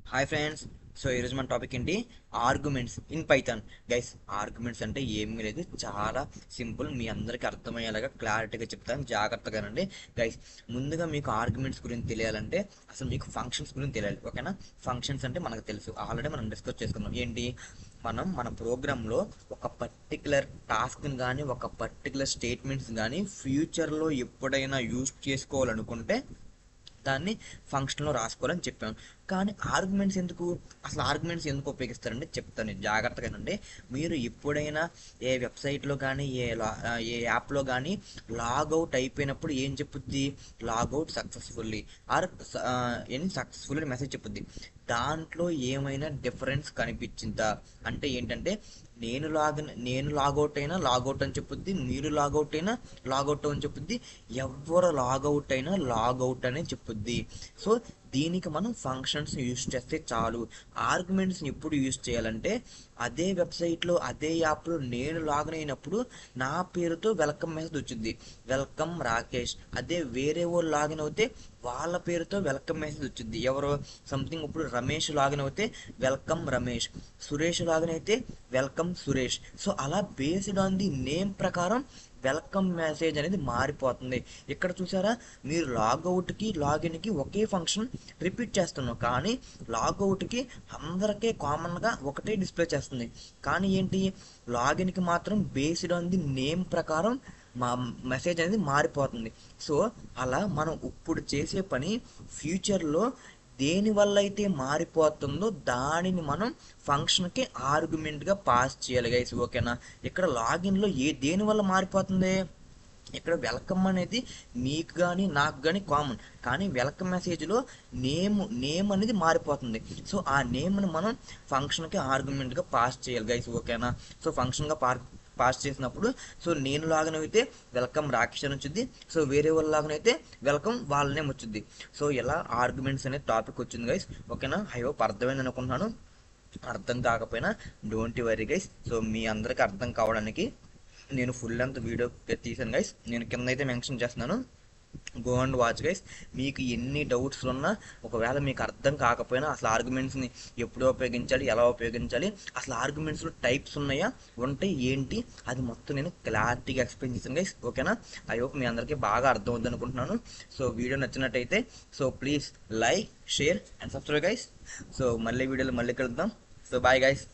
Hi friends. So ఈరోజు మన topic ఏంటి? Arguments in Python. Guys, arguments అంటే ఏమీ లేదు, చాలా సింపుల్. మీ అందరికీ అర్థమయ్యేలాగా క్లారిటీగా చెప్తాను, జాగ్రత్తగానండి. గైస్, ముందుగా మీకు ఆర్గ్యుమెంట్స్ గురించి తెలియాలంటే అసలు మీకు ఫంక్షన్స్ గురించి తెలియాలి, ఓకేనా? ఫంక్షన్స్ అంటే మనకు తెలుసు, ఆల్రెడీ మనం డిస్కస్ చేసుకున్నాం. ఏంటి? మనం మన ప్రోగ్రాంలో ఒక పర్టికులర్ టాస్క్ని కానీ ఒక పర్టికులర్ స్టేట్మెంట్స్ కానీ ఫ్యూచర్లో ఎప్పుడైనా యూజ్ చేసుకోవాలనుకుంటే దాన్ని ఫంక్షన్లో రాసుకోవాలని చెప్పాను. కానీ ఆర్గ్యుమెంట్స్ ఎందుకు? అసలు ఆర్గ్యుమెంట్స్ ఎందుకు ఉపయోగిస్తారంటే చెప్తాను నేను, జాగ్రత్తగానండి. మీరు ఎప్పుడైనా ఏ వెబ్సైట్లో కానీ ఏ యాప్లో కానీ లాగౌట్ అయిపోయినప్పుడు ఏం చెప్పుద్ది? Logout successfully or unsuccessfully message చెప్పుద్ది. దాంట్లో ఏమైనా డిఫరెన్స్ కనిపించిందా అంటే ఏంటంటే, నేను లాగౌట్ అయినా లాగౌట్ అని చెప్పుద్ది, మీరు లాగౌట్ అయినా లాగౌట్ అని చెప్పుద్ది, ఎవరు లాగౌట్ అయినా లాగౌట్ అనే చెప్పుద్ది. సో దీనికి మనం ఫంక్షన్స్ యూజ్ చేస్తే చాలు. ఆర్గ్యుమెంట్స్ని ఎప్పుడు యూజ్ చేయాలంటే, అదే వెబ్సైట్లో అదే యాప్లో నేను లాగిన్ అయినప్పుడు నా పేరుతో వెల్కమ్ మెసేజ్ వచ్చింది, వెల్కమ్ రాకేష్. అదే వేరే వాళ్ళు లాగిన్ అవుతే వాళ్ళ పేరుతో వెల్కమ్ మెసేజ్ వచ్చింది. ఎవరో సంథింగ్ ఇప్పుడు రమేష్ లాగిన్ అవుతే వెల్కమ్ రమేష్, సురేష్ లాగిన్ అయితే వెల్కమ్ సురేష్. సో అలా బేస్డ్ ఆన్ ది నేమ్ ప్రకారం వెల్కమ్ మెసేజ్ అనేది మారిపోతుంది. ఇక్కడ చూసారా, మీరు లాగౌట్కి లాగిన్కి ఒకే ఫంక్షన్ రిపీట్ చేస్తున్నాం, కానీ లాగౌట్కి అందరికీ కామన్గా ఒకటే డిస్ప్లే చేస్తుంది. కానీ ఏంటి, లాగిన్కి మాత్రం బేస్డ్ ఆన్ ది నేమ్ ప్రకారం మా మెసేజ్ అనేది మారిపోతుంది. సో అలా మనం ఇప్పుడు చేసే పని ఫ్యూచర్లో దేని వల్ల అయితే మారిపోతుందో దానిని మనం ఫంక్షన్కి ఆర్గ్యుమెంట్గా పాస్ చేయాలి గైస్, ఓకేనా? ఇక్కడ లాగిన్లో దేని వల్ల మారిపోతుంది? ఇక్కడ వెల్కమ్ అనేది మీకు కానీ నాకు కానీ కామన్, కానీ వెల్కమ్ మెసేజ్లో నేమ్ అనేది మారిపోతుంది. సో ఆ నేమ్ని మనం ఫంక్షన్కి ఆర్గ్యుమెంట్గా పాస్ చేయాలి గైస్, ఓకేనా? సో ఫంక్షన్గా పాస్ చేసినప్పుడు, సో నేను లాగిన్ అయితే వెల్కమ్ రాకేష్ అని వచ్చింది, సో వేరే వాళ్ళు లాగిన్ అయితే వెల్కమ్ వాళ్ళ నేమ్ వచ్చింది. సో ఇలా ఆర్గ్యుమెంట్స్ అనే టాపిక్ వచ్చింది గైస్, ఓకేనా? ఐ హోప్ అర్థమైంది అనుకుంటున్నాను. అర్థం కాకపోయినా డోంట్ వరీ గైస్. సో మీ అందరికి అర్థం కావడానికి నేను ఫుల్ లెంత్ వీడియో తీసాను గైస్, నేను కింద అయితే మెన్షన్ చేస్తున్నాను, గో అండ్ వాచ్ గైస్. మీకు ఎన్ని డౌట్స్ ఉన్నా, ఒకవేళ మీకు అర్థం కాకపోయినా అసలు ఆర్గ్యుమెంట్స్ని ఎప్పుడు ఉపయోగించాలి, ఎలా ఉపయోగించాలి, అసలు ఆర్గ్యుమెంట్స్లో టైప్స్ ఉన్నాయా, ఉంటే ఏంటి, అది మొత్తం నేను క్లారిటీగా ఎక్స్ప్లెయిన్ చేశాను గైస్, ఓకేనా? ఐ హోప్ మీ అందరికీ బాగా అర్థం అవుతుంది అనుకుంటున్నాను. సో వీడియో నచ్చినట్టయితే so please like, share and subscribe guys. So మళ్ళీ వీడియోలో మళ్ళీ కలుద్దాం. So bye guys.